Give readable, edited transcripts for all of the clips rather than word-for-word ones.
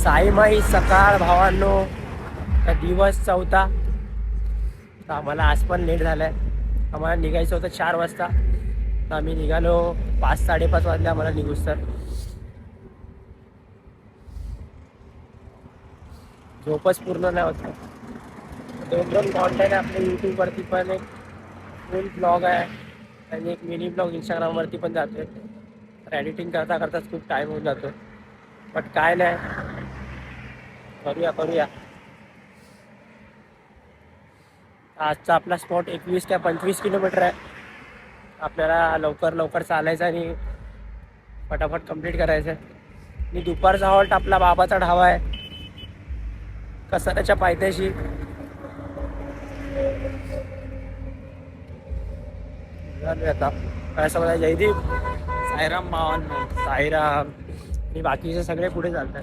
साईमाई सकाळ भावांनो, दिवस चौथा. आम्हाला आज पण लेट झालाय. आम्हाला निघायचं होतं 4 वाजता, तर आम्ही निघालो 5-5:30 वाजले आम्हाला निघूस तर. झोपच पूर्ण नाही होत. 2 कॉन्टेंट आहे आपल्या यूट्यूबवरती, पण एक फुल ब्लॉग आहे आणि एक मिनी ब्लॉग इंस्टाग्रामवरती पण जातोय. तर एडिटिंग करता करताच खूप टाईम होऊन जातो, बट काय नाही, करूया. आजचा आपला स्पॉट 21 ते 25 किलोमीटर आहे. आपल्याला लवकर चालायचं आणि फटाफट कंप्लीट करायचं आहे. आणि दुपारचा हॉल्ट आपला बाबाचा ढाबा आहे, कसाऱ्याच्या पायथ्याशी. आता काय समजा जयदीप, साईराम भावांनो. साईराम आणि बाकीचे सगळे पुढे चालतात.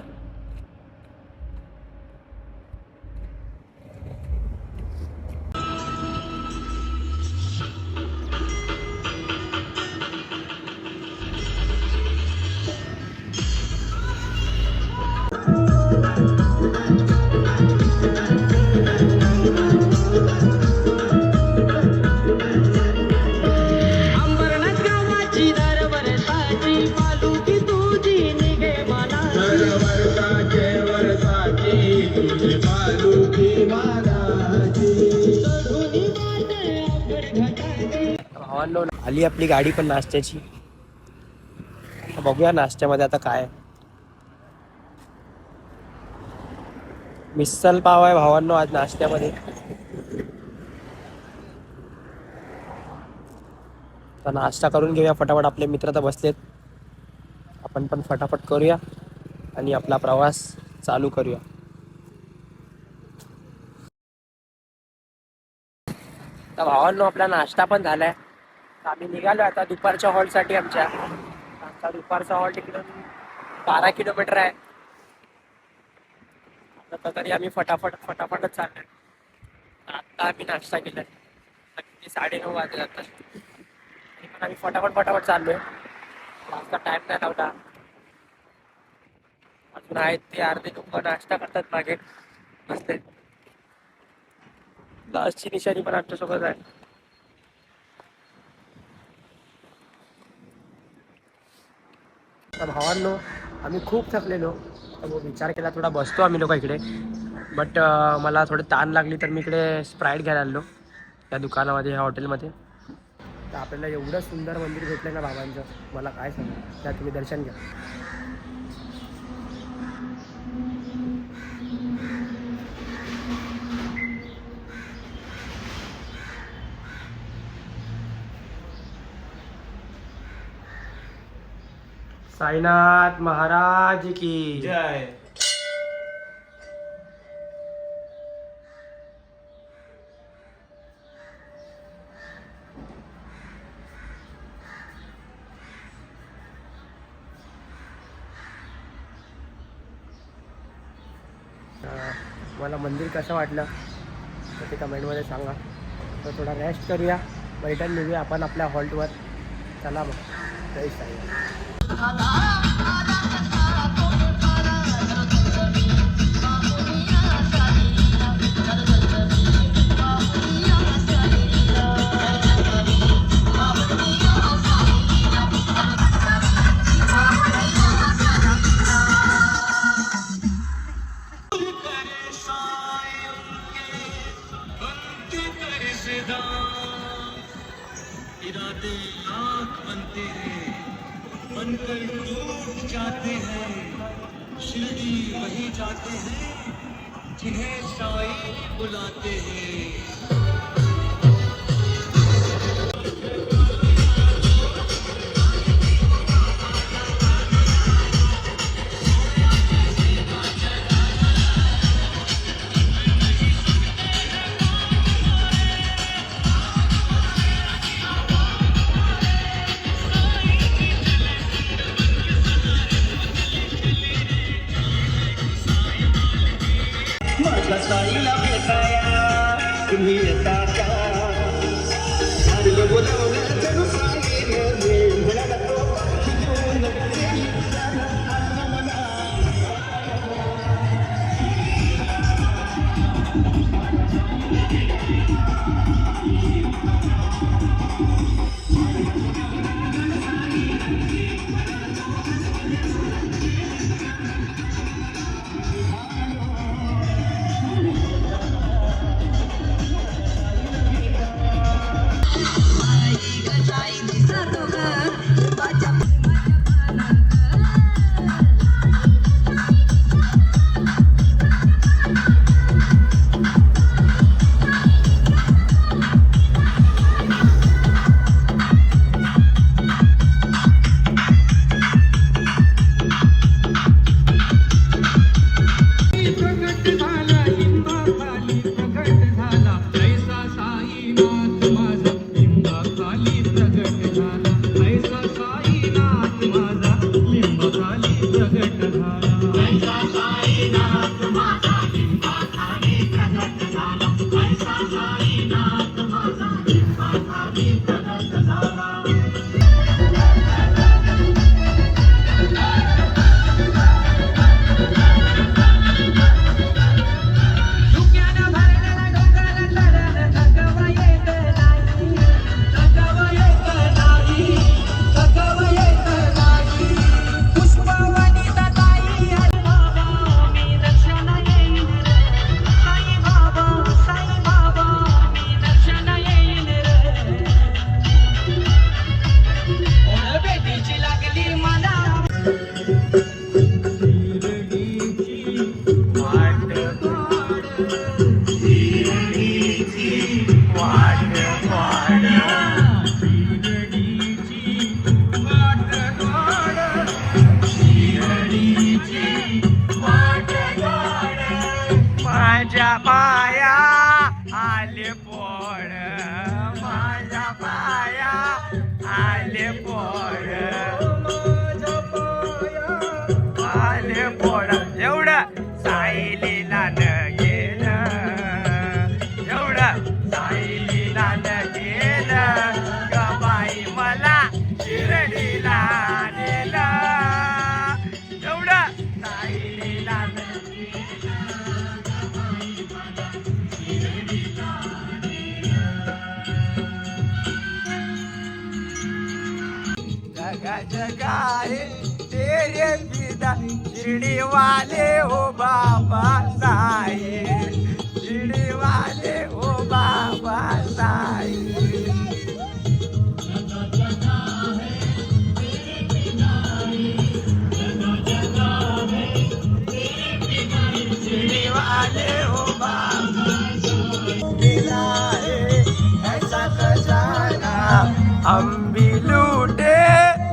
भावांनो, आली आपली गाडी पण नाश्त्याची. बघूया नाश्त्यामध्ये आता काय. मिसल पाव आहे भावांनो आज नाश्त्यामध्ये. तर नाश्ता करून घेऊया फटाफट. आपले मित्र तर बसलेत, आपण पण फटाफट करूया आणि आपला प्रवास चालू करूया. तर भावांनो, आपला नाश्ता पण झालाय. आम्ही निघालो आता दुपारच्या हॉल्टसाठी. आमचा दुपारचा हॉल्ट इकडून 12 किलोमीटर आहे. आता तरी आम्ही फटाफटच चाललोय. आत्ता आम्ही नाश्ता केलाय, 9:30 वाजले जातात. पण आम्ही फटाफट चाललोय. जास्त टाइम नाही लावला. अजून आहेत ते अर्धे लोक नाश्ता करतात मागे बसले. लास्टची निशाणी पण आमच्यासोबत आहे. तर भावांनो, आम्ही खूप थकलेलो, तर विचार केला थोडा बसतो आम्ही लोक इकडे. बट मला थोडी ताण लागली, तर मी इकडे स्प्राईट घ्यायला आलो त्या दुकानामध्ये, ह्या हॉटेलमध्ये. तर आपल्याला एवढं सुंदर मंदिर भेटलं ना बाबांचं, मला काय सांगू. त्या तुम्ही दर्शन घ्या. साईनाथ महाराज की जय. मला मंदिर कसं वाटलं तर ते कमेंटमध्ये सांगा. तर थोडा रेस्ट करूया, रिटर्न निघूया आपण आपल्या हॉल्टवर. चला मग, जय साई. इरादे लाख बनते हैं, बनकर टूट जाते हैं. शिरडी वही जाते हैं जिन्हें साईं बुलाते हैं. साईला भेटाया तुम्ही येता का? बोलावलं जणू साईने म्हणाला तो घेऊन माझ्या पाया आले पोळ, माझ्या पाया आले पोळ, आले पोळ. एवढं सायलीला न गेलं, एवढं सायलीला न गेलं ग बाई मला शिर्डीला नेलं, एवढं सायलीला न जगा जगा है तेरे पिता शिरडी वाले हो बाबा साईं, शिरडी वाले हो बाबा साईं. शिरडी वाले हो बाबा मिला है ऐसा खजाना, हम भी लूटे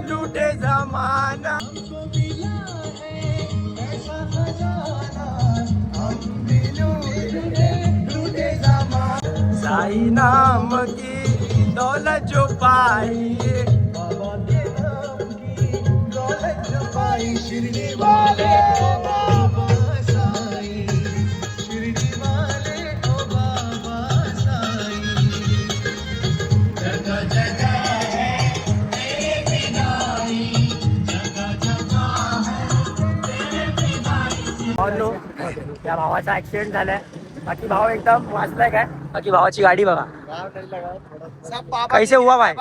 लूटे जमाना, हमको मिला है ऐसा खजाना, हम भी लूटे लूटे जमाना. साई नाम की दौलत जो पाई, बाबा के नाम की दौलत जो पाई, शिरडी वाले ओ बाबा साई, शिरडी वाले ओ बाबा साई. जगह जगह है तेरे बिनाई, जगह जगह है तेरे बिनाई. त्या भावाचा ऍक्सिडेंट झालाय. बाकी भाव एकदम वाचलाय काय. बाकी भावाची गाडी बघा. कैसे हुआ भाई,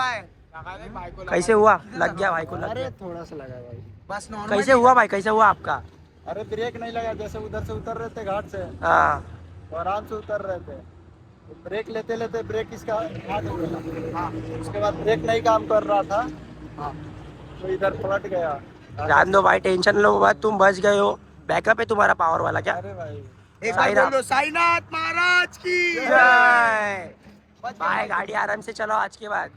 कैसे हुआ, लग गया भाई को, लग गया. थोड़ा सा लगा भाई. बस कैसे हुआ भाई, कैसे हुआ आपका. अरे ब्रेक नहीं लगा, जैसे उधर से उतर रहे थे घाट से, हाँ आराम से उतर रहे थे, ब्रेक लेते लेते ब्रेक इसका हाथ हो गया. हाँ, उसके बाद ब्रेक नहीं काम कर रहा था. हाँ, तो इधर पलट गया. जान दो भाई, टेंशन लो मत, तुम बच गए हो. बैकअप है तुम्हारा पावर वाला क्या. अरे भाई एक बार बोल दो, साईनाथ महाराज की जय. भाई गाड़ी आराम से चलाओ आज के बाद,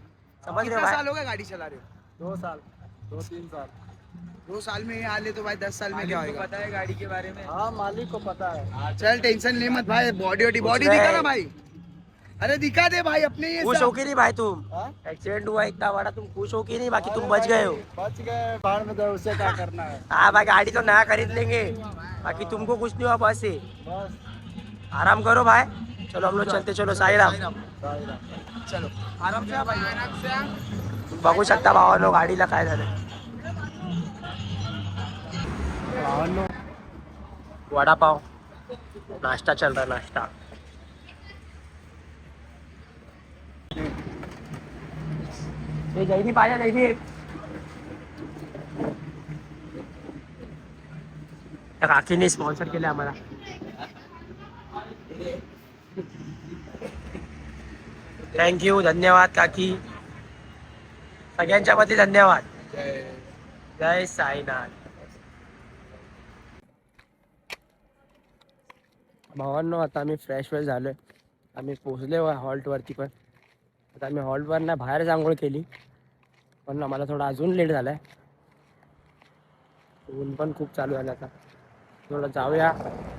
समझ रहे हो भाई. हो गया गाड़ी चला रहे हो. 2 साल 2-3 साल. 2 साल में यहाँ ले तो भाई 10 साल में क्या होगा. पता है गाड़ी के बारे में. हाँ, मालिक को पता है. चल टेंशन ले मत भाई, बॉडी बॉडी दिखा ना भाई. अरे दिखा दे भाई अपने ये खुश सब. हो कि नहीं भाई तुम. हाँ? एक्सीडेंट हुआ इतना बड़ा, तुम खुश हो कि नहीं. बाकी तुम बच गए हो. बच गए. बाढ़ में तो उससे क्या करना है. हाँ भाई, गाड़ी तो नया खरीद लेंगे. बाकी तुमको कुछ नहीं हुआ, बस से बस आराम करो भाई. चलो हम लोग चलते, चलो साई राम. चलो आराम से भाई, आराम से. बघू शकता भावांनो गाडीला काय झालं. भावांनो वडापाव नाश्ता चल रहा, नाश्ता. ये जैनी पाहिजे, जैनी त्या काकीने स्पॉन्सर केले आम्हाला. थँक्यू, धन्यवाद काकी, सगळ्यांच्या वतीने धन्यवाद. जय साईनाथ. भावांनो, आता आम्ही फ्रेश वेल झालोय. आम्ही पोहोचले हॉल्टवरती, पण आता आम्ही हॉल्टवर ना बाहेरच आंघोळ केली, पण आम्हाला थोडा अजून लेट झालाय. ऊन पण खूप चालू झालं. आता थोडं जाऊया,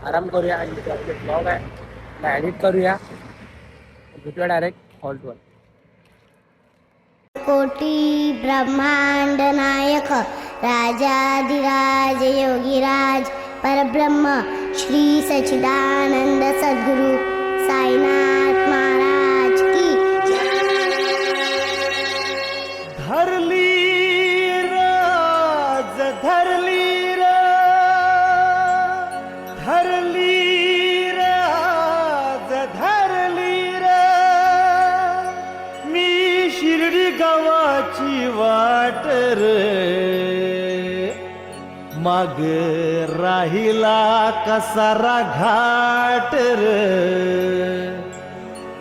आराम करूया आणि ब्लॉग आहे एडिट करूया, भेटूया डायरेक्ट हॉल्टवर. कोटी ब्रह्मांड नायक राजाधिराज योगीराज परब्रह्म श्री सच्चिदानंद सद्गुरु साईनाथ महाराज की धरली राज धरली र धरली राज धरली र मी शिर्डी गावाची वाट रे माग राहिला कसारा घाट रे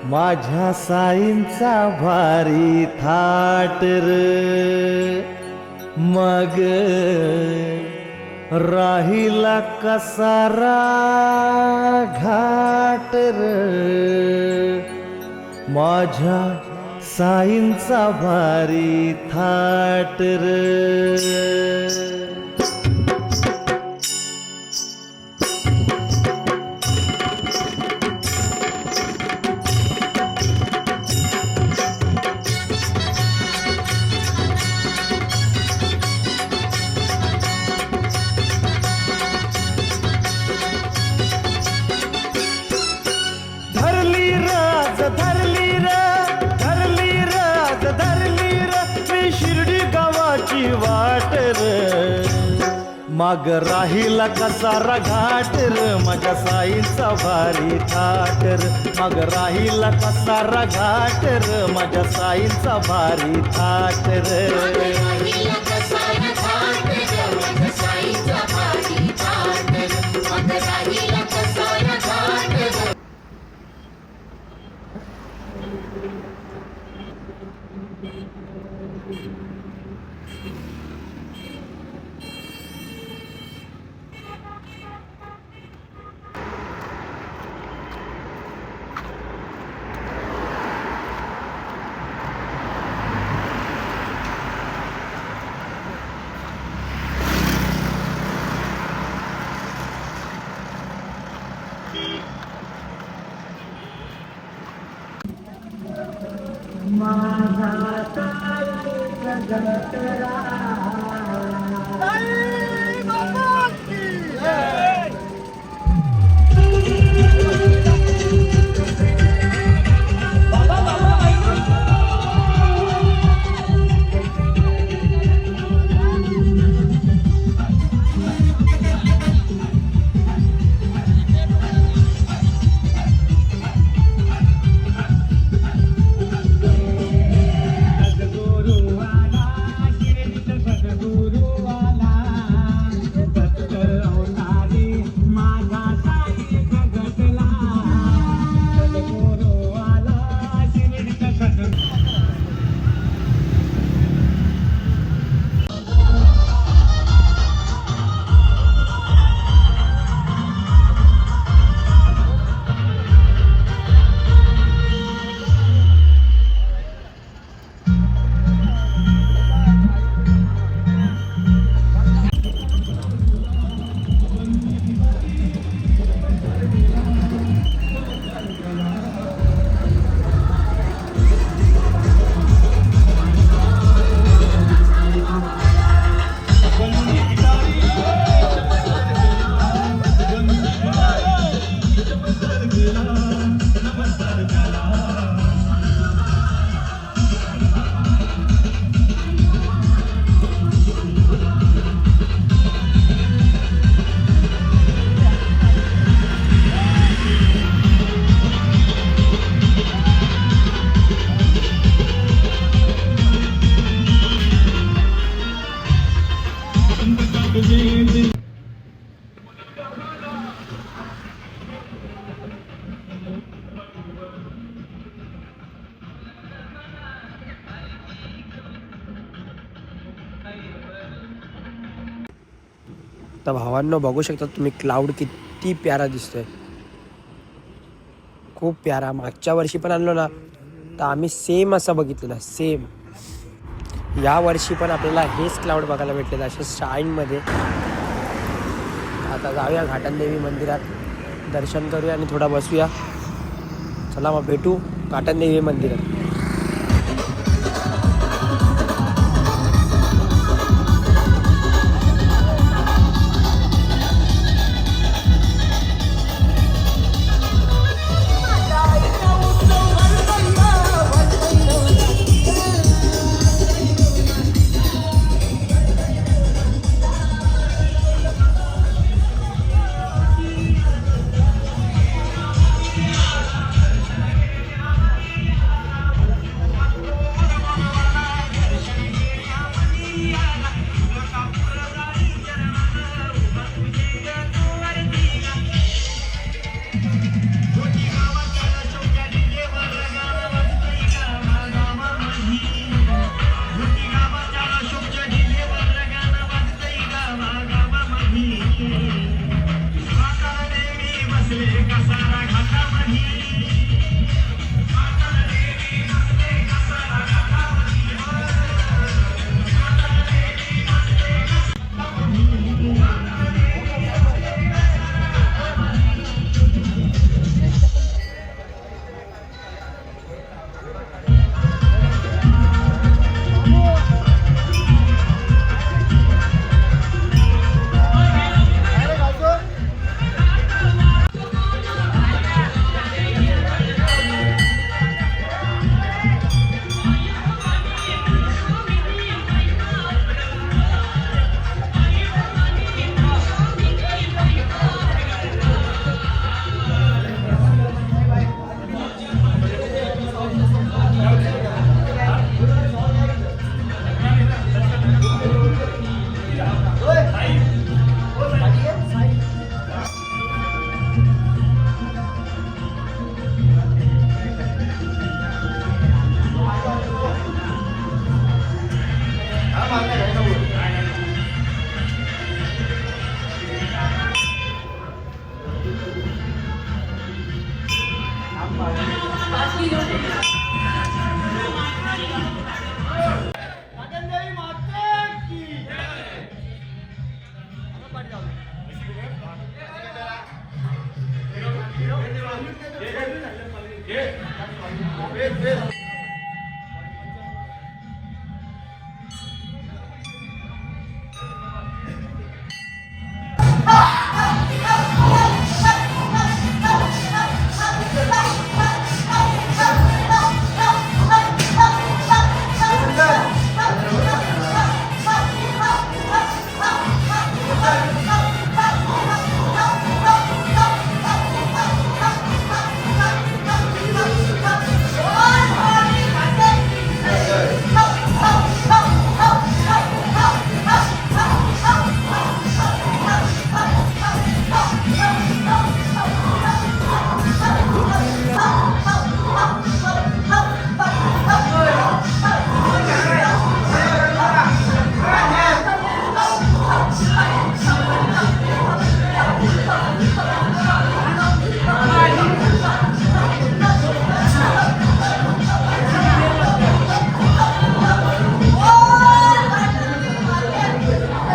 माझ्या साईंचा भारी थाट रे मग राहिला कसारा घाट रे माझ्या साईंचा भारी थाट रे. माग राहिला कसारा घाट र माझ्या साईंचा भारी थाट र माग राहिला कसारा घाट र माझ्या साईंचा भारी थाट र तर भावांनो बघू शकता तुम्ही क्लाउड किती प्यारा दिसतोय, खूप प्यारा. मागच्या वर्षी पण आणलो ना तर आम्ही सेम असं बघितलेलं, सेम. या वर्षी पण आपल्याला हेच क्लाउड बघायला भेटलेलं अशा शाईनमध्ये. आता जाऊया घाटनदेवी मंदिरात, दर्शन करूया आणि थोडा बसूया. चला मग भेटू घाटनदेवी मंदिरात.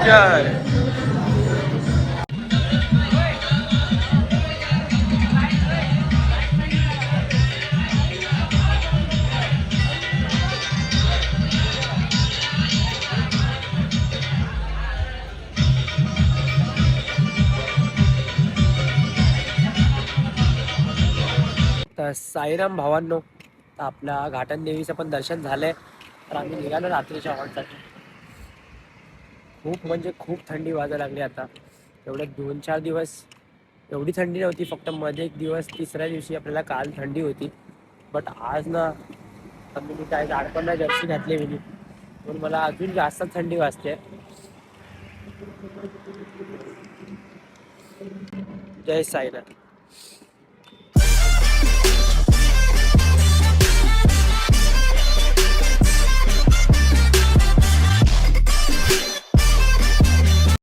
जय. तर साईराम भावांनो, तर आपल्या घाटन देवीचं पण दर्शन झालंय. तर आम्ही निघालो रात्रीच्या हॉलसाठी. खूप म्हणजे खूप थंडी वाजायला लागली आता. एवढे 2-4 दिवस एवढी थंडी नव्हती, फक्त मध्ये एक दिवस तिसऱ्या दिवशी आपल्याला काल थंडी होती. बट आज ना मी काय झाडपणला जर्सी घातली मी, म्हणून मला अजून जास्त थंडी वाजते. जय साईनाथ.